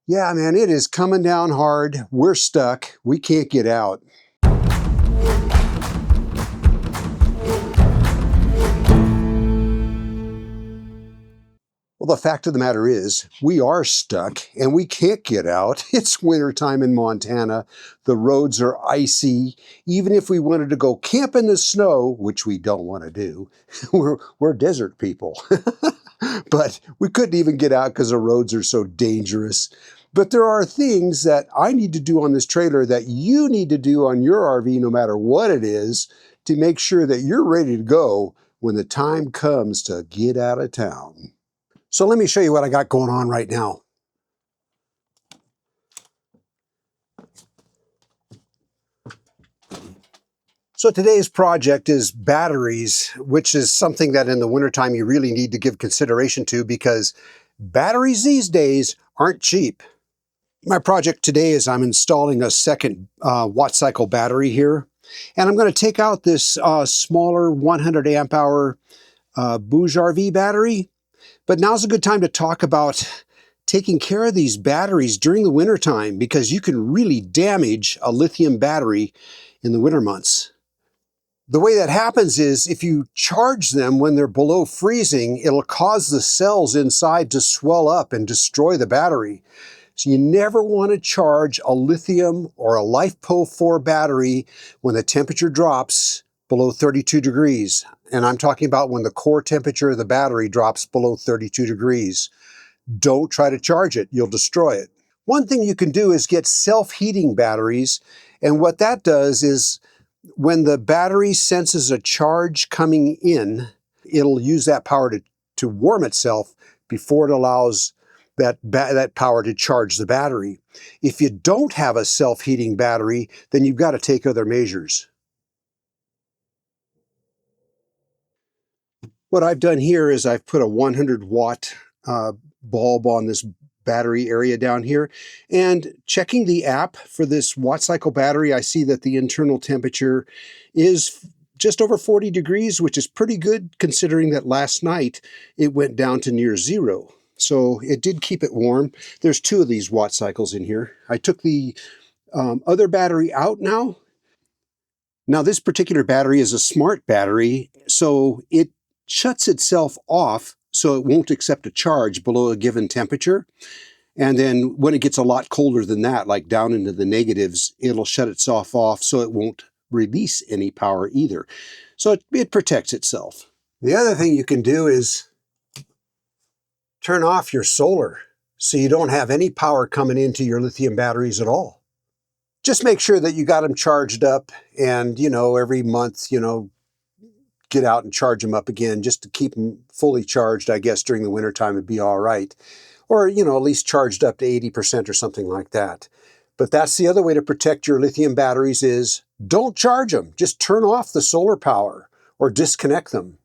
Yeah, man, it is coming down hard. We're stuck. We can't get out. Well, the fact of the matter is, we are stuck and we can't get out. It's wintertime in Montana. The roads are icy. Even if we wanted to go camp in the snow, which we don't want to do, we're desert people. But we couldn't even get out because the roads are so dangerous. But there are things that I need to do on this trailer that you need to do on your RV, no matter what it is, to make sure that you're ready to go when the time comes to get out of town. So let me show you what I got going on right now. So today's project is batteries, which is something that in the wintertime you really need to give consideration to because batteries these days aren't cheap. My project today is I'm installing a second Wattcycle battery here. And I'm going to take out this smaller 100 amp hour Bouge RV battery. But now's a good time to talk about taking care of these batteries during the wintertime because you can really damage a lithium battery in the winter months. The way that happens is if you charge them when they're below freezing, it'll cause the cells inside to swell up and destroy the battery. So you never want to charge a lithium or a LiFePO4 battery when the temperature drops below 32 degrees. And I'm talking about when the core temperature of the battery drops below 32 degrees. Don't try to charge it, you'll destroy it. One thing you can do is get self-heating batteries. And what that does is when the battery senses a charge coming in, it'll use that power to warm itself before it allows that power to charge the battery. If you don't have a self-heating battery, then you've got to take other measures. What I've done here is I've put a 100 watt bulb on this battery area down here, and checking the app for this Wattcycle battery, I see that the internal temperature is just over 40 degrees, which is pretty good considering that last night it went down to near zero. So it did keep it warm. There's two of these Wattcycles in here. I took the other battery out now. Now this particular battery is a smart battery, so it shuts itself off so it won't accept a charge below a given temperature. And then when it gets a lot colder than that, like down into the negatives, it'll shut itself off so it won't release any power either. So it protects itself. The other thing you can do is turn off your solar so you don't have any power coming into your lithium batteries at all. Just make sure that you got them charged up and, every month, get out and charge them up again just to keep them fully charged, I guess, during the wintertime would be all right. Or, at least charged up to 80% or something like that. But that's the other way to protect your lithium batteries is don't charge them. Just turn off the solar power or disconnect them.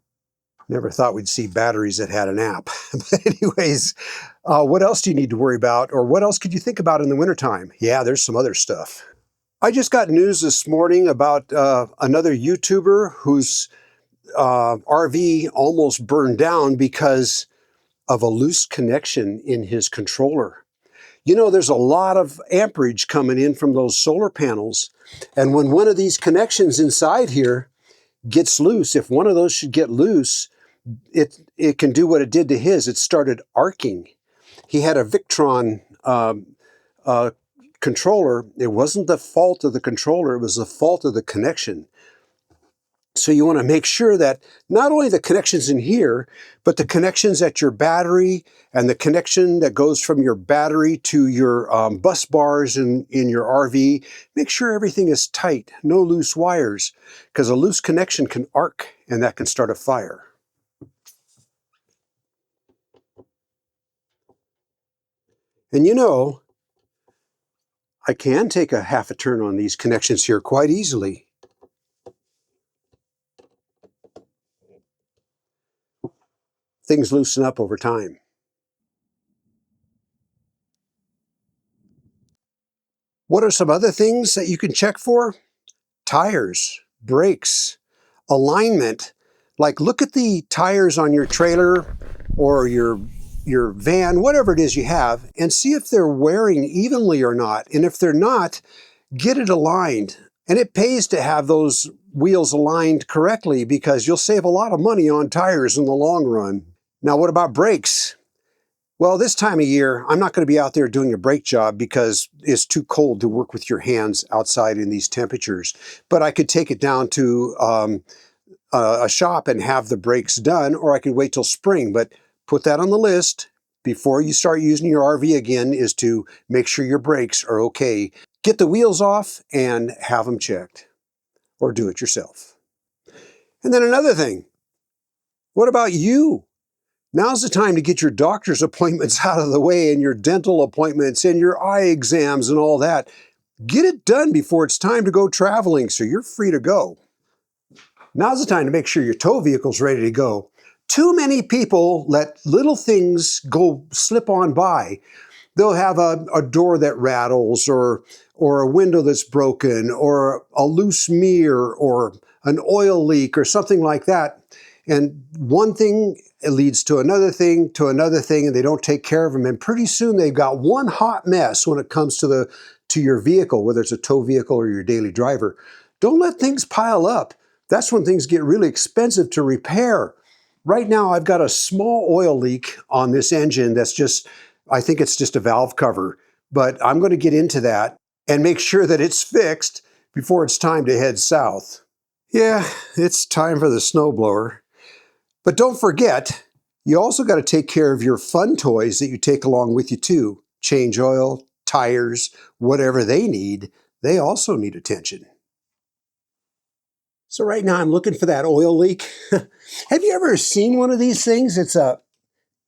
Never thought we'd see batteries that had an app. But anyways, what else do you need to worry about? Or what else could you think about in the wintertime? Yeah, there's some other stuff. I just got news this morning about another YouTuber whose RV almost burned down because of a loose connection in his controller. There's a lot of amperage coming in from those solar panels. And when one of these connections inside here gets loose, if one of those should get loose, it can do what it did to his. It started arcing. He had a Victron controller. It wasn't the fault of the controller, it was the fault of the connection. So you want to make sure that not only the connections in here, but the connections at your battery and the connection that goes from your battery to your bus bars in your RV, make sure everything is tight, no loose wires, because a loose connection can arc and that can start a fire. And I can take a half a turn on these connections here quite easily. Things loosen up over time. What are some other things that you can check for? Tires, brakes, alignment. Like look at the tires on your trailer or your your van, whatever it is you have, and see if they're wearing evenly or not. And if they're not, get it aligned. And it pays to have those wheels aligned correctly because you'll save a lot of money on tires in the long run. Now, what about brakes? Well, this time of year, I'm not going to be out there doing a brake job because it's too cold to work with your hands outside in these temperatures. But I could take it down to a shop and have the brakes done, or I could wait till spring. But put that on the list before you start using your RV again, is to make sure your brakes are okay. Get the wheels off and have them checked, or do it yourself. And then another thing, what about you? Now's the time to get your doctor's appointments out of the way, and your dental appointments and your eye exams and all that. Get it done before it's time to go traveling so you're free to go. Now's the time to make sure your tow vehicle's ready to go. Too many people let little things go slip on by. They'll have a door that rattles, or a window that's broken, or a loose mirror, or an oil leak, or something like that. And one thing leads to another thing, and they don't take care of them. And pretty soon they've got one hot mess when it comes to your vehicle, whether it's a tow vehicle or your daily driver. Don't let things pile up. That's when things get really expensive to repair. Right now, I've got a small oil leak on this engine that's just, I think it's just a valve cover. But I'm going to get into that and make sure that it's fixed before it's time to head south. Yeah, it's time for the snowblower. But don't forget, you also got to take care of your fun toys that you take along with you too. Change oil, tires, whatever they need, they also need attention. So right now I'm looking for that oil leak. Have you ever seen one of these things? It's an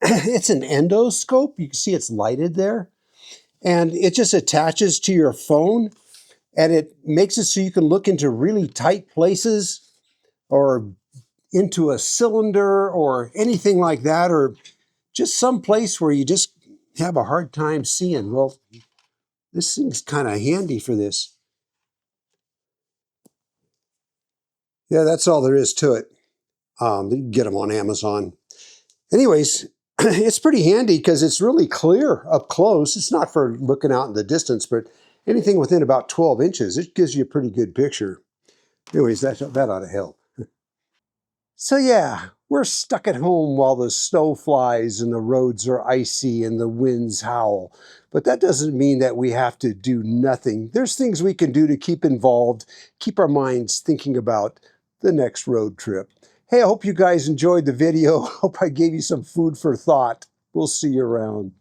endoscope. You can see it's lighted there. And it just attaches to your phone, and it makes it so you can look into really tight places, or into a cylinder, or anything like that, or just some place where you just have a hard time seeing. Well, this thing's kind of handy for this. Yeah, that's all there is to it. You can get them on Amazon. Anyways, it's pretty handy because it's really clear up close. It's not for looking out in the distance, but anything within about 12 inches, it gives you a pretty good picture. Anyways, that ought to help. So yeah, we're stuck at home while the snow flies and the roads are icy and the winds howl. But that doesn't mean that we have to do nothing. There's things we can do to keep involved, keep our minds thinking about the next road trip. Hey, I hope you guys enjoyed the video. Hope I gave you some food for thought. We'll see you around.